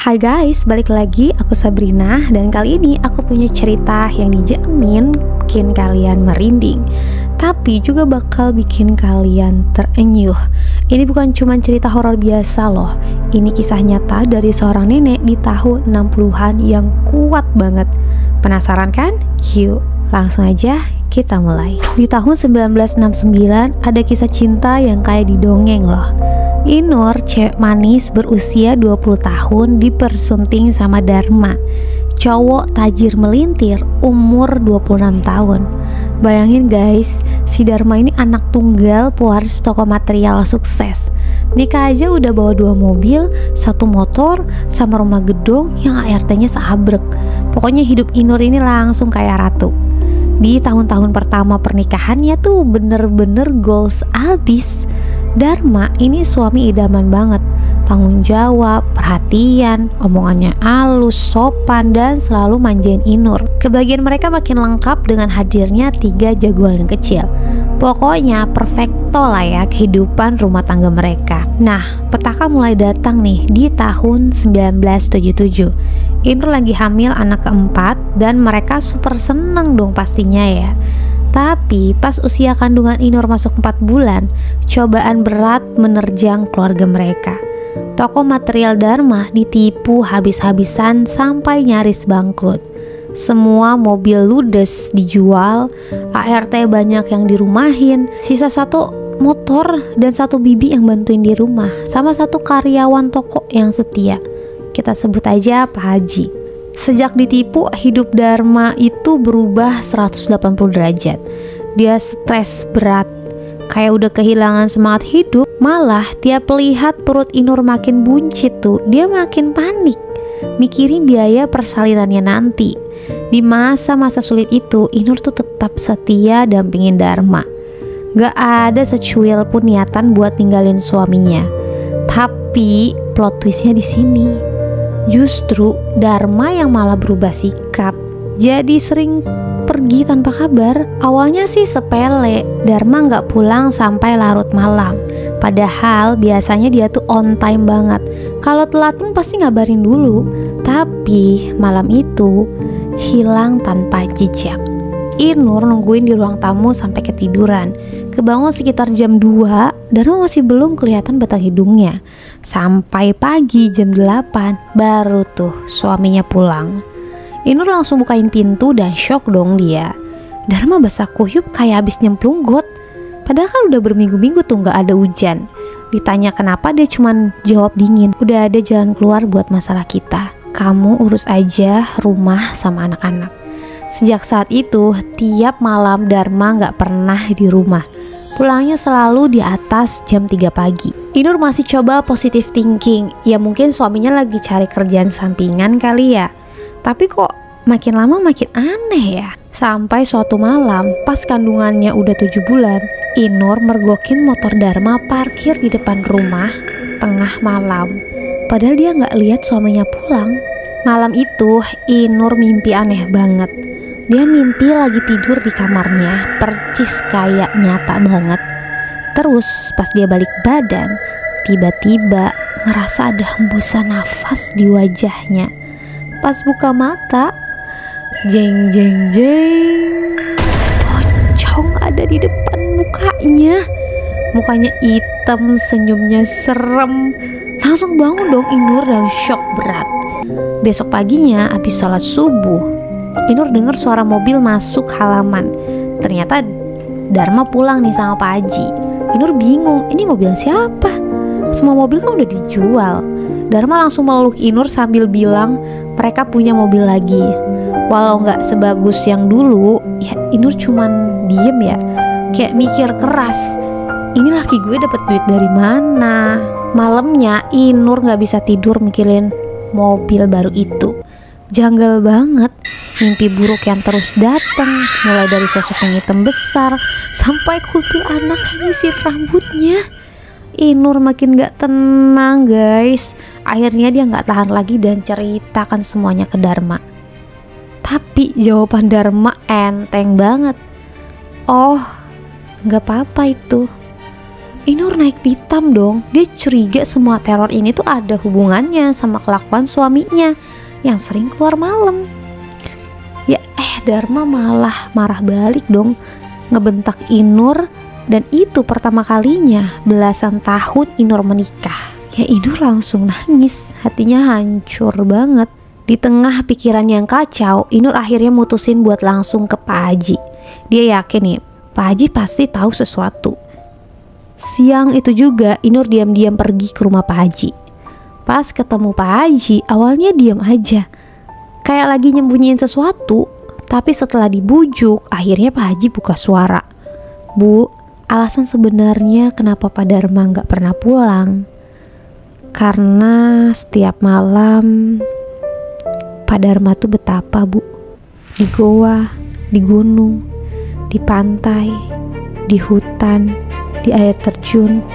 Hai guys, balik lagi aku Sabrina dan kali ini aku punya cerita yang dijamin bikin kalian merinding, tapi juga bakal bikin kalian terenyuh. Ini bukan cuma cerita horor biasa loh. Ini kisah nyata dari seorang nenek di tahun 60-an yang kuat banget. Penasaran kan? Yuk, langsung aja kita mulai. Di tahun 1969 ada kisah cinta yang kayak didongeng loh. Inur, cewek manis berusia 20 tahun dipersunting sama Dharma, cowok tajir melintir umur 26 tahun. Bayangin guys, si Dharma ini anak tunggal pewaris toko material sukses. Nikah aja udah bawa 2 mobil, 1 motor, sama rumah gedung yang ART-nya seabrek. Pokoknya hidup Inur ini langsung kayak ratu. Di tahun-tahun pertama pernikahannya tuh bener-bener goals abis. Dharma ini suami idaman banget, tanggung jawab, perhatian, omongannya halus, sopan, dan selalu manjain Inur. Kebagian mereka makin lengkap dengan hadirnya 3 jagoan kecil. Pokoknya perfecto lah ya kehidupan rumah tangga mereka. Nah, petaka mulai datang nih di tahun 1977. Inur lagi hamil anak keempat dan mereka super seneng dong pastinya ya. Tapi pas usia kandungan Inur masuk 4 bulan, cobaan berat menerjang keluarga mereka. Toko material Dharma ditipu habis-habisan sampai nyaris bangkrut. Semua mobil ludes dijual, ART banyak yang dirumahin, sisa 1 motor dan 1 bibi yang bantuin di rumah, sama 1 karyawan toko yang setia. Kita sebut aja Pak Haji. Sejak ditipu, hidup Dharma itu berubah 180 derajat. Dia stres berat, kayak udah kehilangan semangat hidup. Malah tiap lihat perut Inur makin buncit tuh, dia makin panik, mikirin biaya persalinannya nanti. Di masa-masa sulit itu, Inur tuh tetap setia dampingin Dharma. Gak ada secuil pun niatan buat tinggalin suaminya. Tapi plot twistnya di sini. Justru Dharma yang malah berubah sikap, jadi sering pergi tanpa kabar. Awalnya sih sepele, Dharma nggak pulang sampai larut malam. Padahal biasanya dia tuh on time banget. Kalau telat pun pasti ngabarin dulu. Tapi malam itu hilang tanpa jejak. Inur nungguin di ruang tamu sampai ketiduran. Kebangun sekitar jam 2, Dharma masih belum kelihatan batang hidungnya. Sampai pagi jam 8 baru tuh suaminya pulang. Inur langsung bukain pintu dan shock dong dia. Dharma basah kuyup kayak habis nyemplung got. Padahal kan udah berminggu-minggu tuh gak ada hujan. Ditanya kenapa, dia cuman jawab dingin, udah ada jalan keluar buat masalah kita. Kamu urus aja rumah sama anak-anak. Sejak saat itu, tiap malam Dharma gak pernah di rumah. Pulangnya selalu di atas jam 3 pagi. Inur masih coba positive thinking. Ya mungkin suaminya lagi cari kerjaan sampingan kali ya. Tapi kok makin lama makin aneh ya. Sampai suatu malam, pas kandungannya udah 7 bulan, Inur mergokin motor Dharma parkir di depan rumah tengah malam. Padahal dia gak lihat suaminya pulang. Malam itu, Inur mimpi aneh banget. Dia mimpi lagi tidur di kamarnya, percis kayak nyata banget. Terus pas dia balik badan, tiba-tiba ngerasa ada hembusan nafas di wajahnya. Pas buka mata, jeng jeng jeng, pocong ada di depan mukanya. Mukanya hitam, senyumnya serem. Langsung bangun dong Inur dan shock berat. Besok paginya abis sholat subuh, Inur dengar suara mobil masuk halaman. Ternyata Dharma pulang nih sama Pak Haji. Inur bingung, ini mobil siapa? Semua mobil kan udah dijual. Dharma langsung meluk Inur sambil bilang mereka punya mobil lagi. Walau gak sebagus yang dulu, ya Inur cuman diem ya, kayak mikir keras, ini laki gue dapet duit dari mana? Malamnya Inur gak bisa tidur mikirin mobil baru itu. Janggal banget, mimpi buruk yang terus datang, mulai dari sosok yang hitam besar sampai kutil anak yang nyisir rambutnya. Inur makin gak tenang guys. Akhirnya dia gak tahan lagi dan ceritakan semuanya ke Dharma. Tapi jawaban Dharma enteng banget. Oh, gak apa-apa itu. Inur naik pitam dong. Dia curiga semua teror ini tuh ada hubungannya sama kelakuan suaminya yang sering keluar malam. Ya Dharma malah marah balik dong, ngebentak Inur. Dan itu pertama kalinya belasan tahun Inur menikah. Ya Inur langsung nangis, hatinya hancur banget. Di tengah pikiran yang kacau, Inur akhirnya mutusin buat langsung ke Pak Haji. Dia yakin nih, Pak Haji pasti tahu sesuatu. Siang itu juga Inur diam-diam pergi ke rumah Pak Haji. Pas ketemu Pak Haji, awalnya diam aja, kayak lagi nyembunyiin sesuatu. Tapi setelah dibujuk, akhirnya Pak Haji buka suara. Bu, alasan sebenarnya kenapa Pak Dharma gak pernah pulang, karena setiap malam Pak Dharma tuh betapa bu, di goa, di gunung, di pantai, di hutan, di air terjun,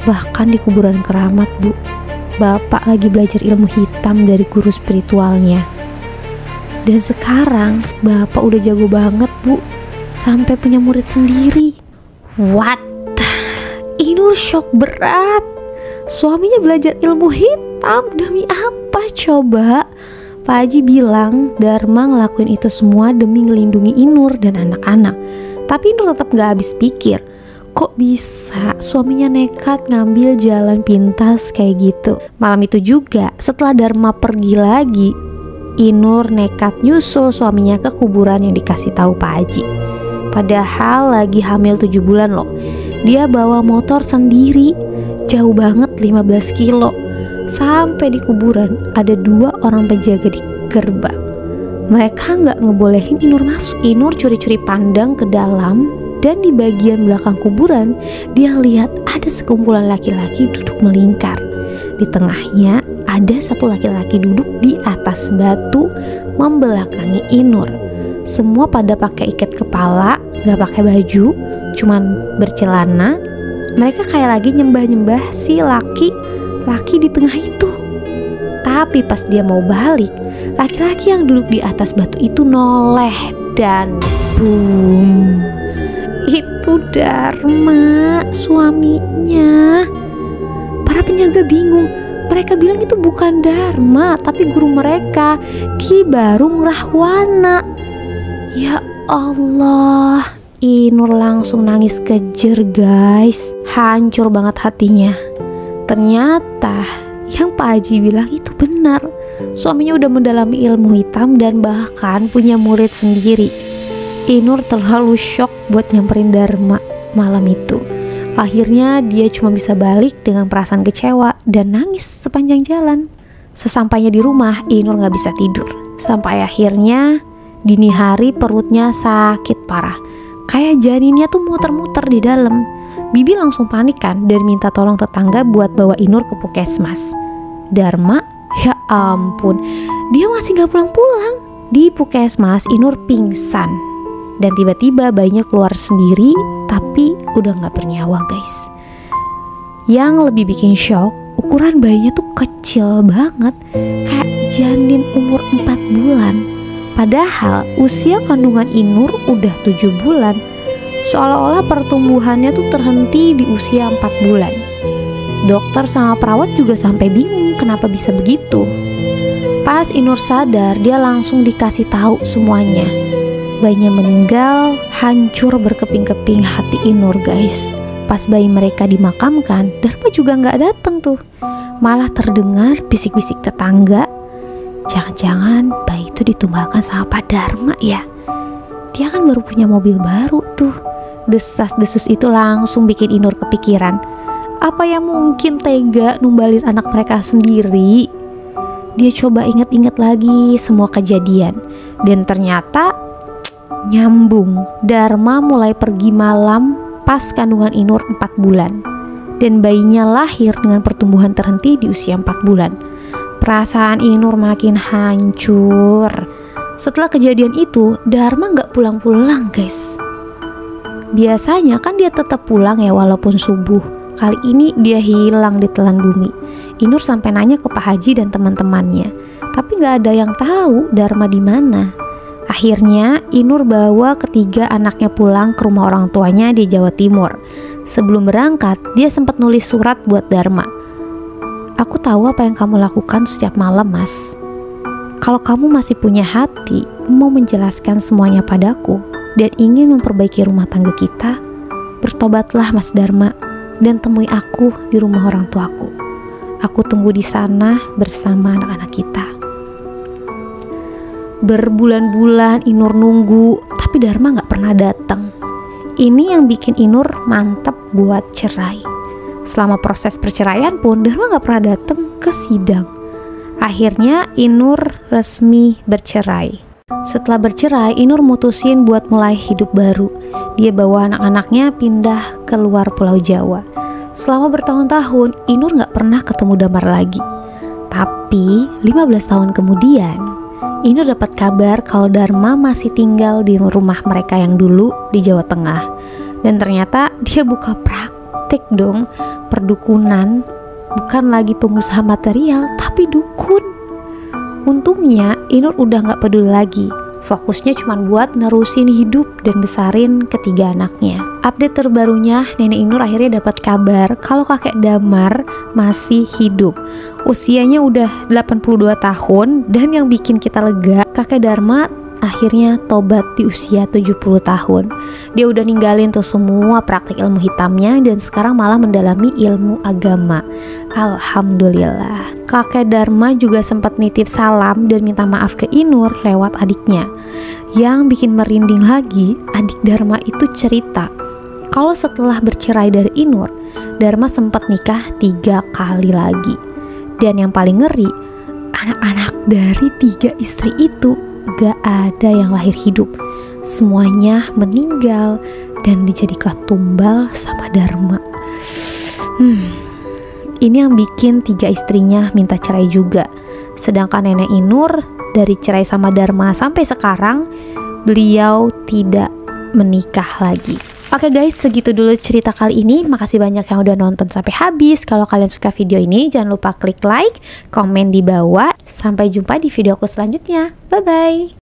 bahkan di kuburan keramat bu. Bapak lagi belajar ilmu hitam dari guru spiritualnya. Dan sekarang Bapak udah jago banget bu, sampai punya murid sendiri. What? Inur shock berat. Suaminya belajar ilmu hitam demi apa coba? Pak Haji bilang Dharma ngelakuin itu semua demi ngelindungi Inur dan anak-anak. Tapi Inur tetap gak habis pikir, kok bisa suaminya nekat ngambil jalan pintas kayak gitu. Malam itu juga setelah Dharma pergi lagi, Inur nekat nyusul suaminya ke kuburan yang dikasih tahu Pak Haji. Padahal lagi hamil 7 bulan loh. Dia bawa motor sendiri, jauh banget 15 kilo. Sampai di kuburan ada 2 orang penjaga di gerbang. Mereka nggak ngebolehin Inur masuk. Inur curi-curi pandang ke dalam, dan di bagian belakang kuburan dia lihat ada sekumpulan laki-laki duduk melingkar. Di tengahnya ada satu laki-laki duduk di atas batu membelakangi Inur. Semua pada pakai ikat kepala, nggak pakai baju, cuman bercelana. Mereka kayak lagi nyembah-nyembah si laki di tengah itu. Tapi pas dia mau balik, laki-laki yang duduk di atas batu itu noleh, dan boom, itu Dharma, suaminya. Para penjaga bingung. Mereka bilang itu bukan Dharma, tapi guru mereka, Ki Barung Rahwana. Ya Allah, Inur langsung nangis kejer guys. Hancur banget hatinya. Ternyata yang Pak Haji bilang itu benar. Suaminya udah mendalami ilmu hitam dan bahkan punya murid sendiri. Inur terlalu shock buat nyamperin Dharma malam itu. Akhirnya dia cuma bisa balik dengan perasaan kecewa dan nangis sepanjang jalan. Sesampainya di rumah, Inur gak bisa tidur. Sampai akhirnya dini hari perutnya sakit parah, kayak janinnya tuh muter-muter di dalam. Bibi langsung panik kan dan minta tolong tetangga buat bawa Inur ke puskesmas. Dharma, ya ampun, dia masih gak pulang-pulang. Di puskesmas Inur pingsan, dan tiba-tiba bayinya keluar sendiri, tapi udah gak bernyawa guys. Yang lebih bikin shock, ukuran bayinya tuh kecil banget, kayak janin umur 4 bulan. Padahal usia kandungan Inur udah 7 bulan. Seolah-olah pertumbuhannya tuh terhenti di usia 4 bulan. Dokter sama perawat juga sampai bingung kenapa bisa begitu. Pas Inur sadar, dia langsung dikasih tahu semuanya. Bayinya meninggal. Hancur berkeping-keping hati Inur guys. Pas bayi mereka dimakamkan, Dharma juga gak datang tuh. Malah terdengar bisik-bisik tetangga, jangan-jangan bayi itu ditumbangkan sama Pak Dharma ya. Dia kan baru punya mobil baru tuh. Desas-desus itu langsung bikin Inur kepikiran, apa yang mungkin tega numbalin anak mereka sendiri. Dia coba ingat-ingat lagi semua kejadian, dan ternyata nyambung. Dharma mulai pergi malam pas kandungan Inur 4 bulan, dan bayinya lahir dengan pertumbuhan terhenti di usia 4 bulan. Perasaan Inur makin hancur. Setelah kejadian itu, Dharma gak pulang-pulang guys. Biasanya kan dia tetap pulang ya walaupun subuh. Kali ini dia hilang di telan bumi. Inur sampai nanya ke Pak Haji dan teman-temannya, tapi gak ada yang tahu Dharma di mana. Akhirnya Inur bawa ketiga anaknya pulang ke rumah orang tuanya di Jawa Timur. Sebelum berangkat, dia sempat nulis surat buat Dharma. Aku tahu apa yang kamu lakukan setiap malam, Mas. Kalau kamu masih punya hati, mau menjelaskan semuanya padaku, dan ingin memperbaiki rumah tangga kita, bertobatlah Mas Dharma, dan temui aku di rumah orang tuaku. Aku tunggu di sana bersama anak-anak kita. Berbulan-bulan Inur nunggu, tapi Dharma gak pernah datang. Ini yang bikin Inur mantep buat cerai. Selama proses perceraian pun Dharma gak pernah datang ke sidang. Akhirnya Inur resmi bercerai. Setelah bercerai, Inur mutusin buat mulai hidup baru. Dia bawa anak-anaknya pindah keluar Pulau Jawa. Selama bertahun-tahun, Inur gak pernah ketemu Damar lagi. Tapi 15 tahun kemudian, Inur dapat kabar kalau Dharma masih tinggal di rumah mereka yang dulu di Jawa Tengah. Dan ternyata dia buka praktik dong, perdukunan, bukan lagi pengusaha material, tapi dukun. Untungnya Inur udah gak peduli lagi. Fokusnya cuma buat nerusin hidup dan besarin ketiga anaknya. Update terbarunya, nenek Inur akhirnya dapat kabar kalau kakek Damar masih hidup. Usianya udah 82 tahun, dan yang bikin kita lega, kakek Dharma akhirnya tobat di usia 70 tahun. Dia udah ninggalin tuh semua praktik ilmu hitamnya dan sekarang malah mendalami ilmu agama. Alhamdulillah. Kakek Dharma juga sempat nitip salam dan minta maaf ke Inur lewat adiknya. Yang bikin merinding lagi, adik Dharma itu cerita kalau setelah bercerai dari Inur, Dharma sempat nikah 3 kali lagi. Dan yang paling ngeri, anak-anak dari 3 istri itu gak ada yang lahir hidup. Semuanya meninggal dan dijadikan tumbal sama Dharma. Ini yang bikin 3 istrinya minta cerai juga. Sedangkan nenek Inur dari cerai sama Dharma sampai sekarang, beliau tidak menikah lagi. Oke guys, segitu dulu cerita kali ini. Makasih banyak yang udah nonton sampai habis. Kalau kalian suka video ini, jangan lupa klik like, komen di bawah. Sampai jumpa di video aku selanjutnya. Bye bye.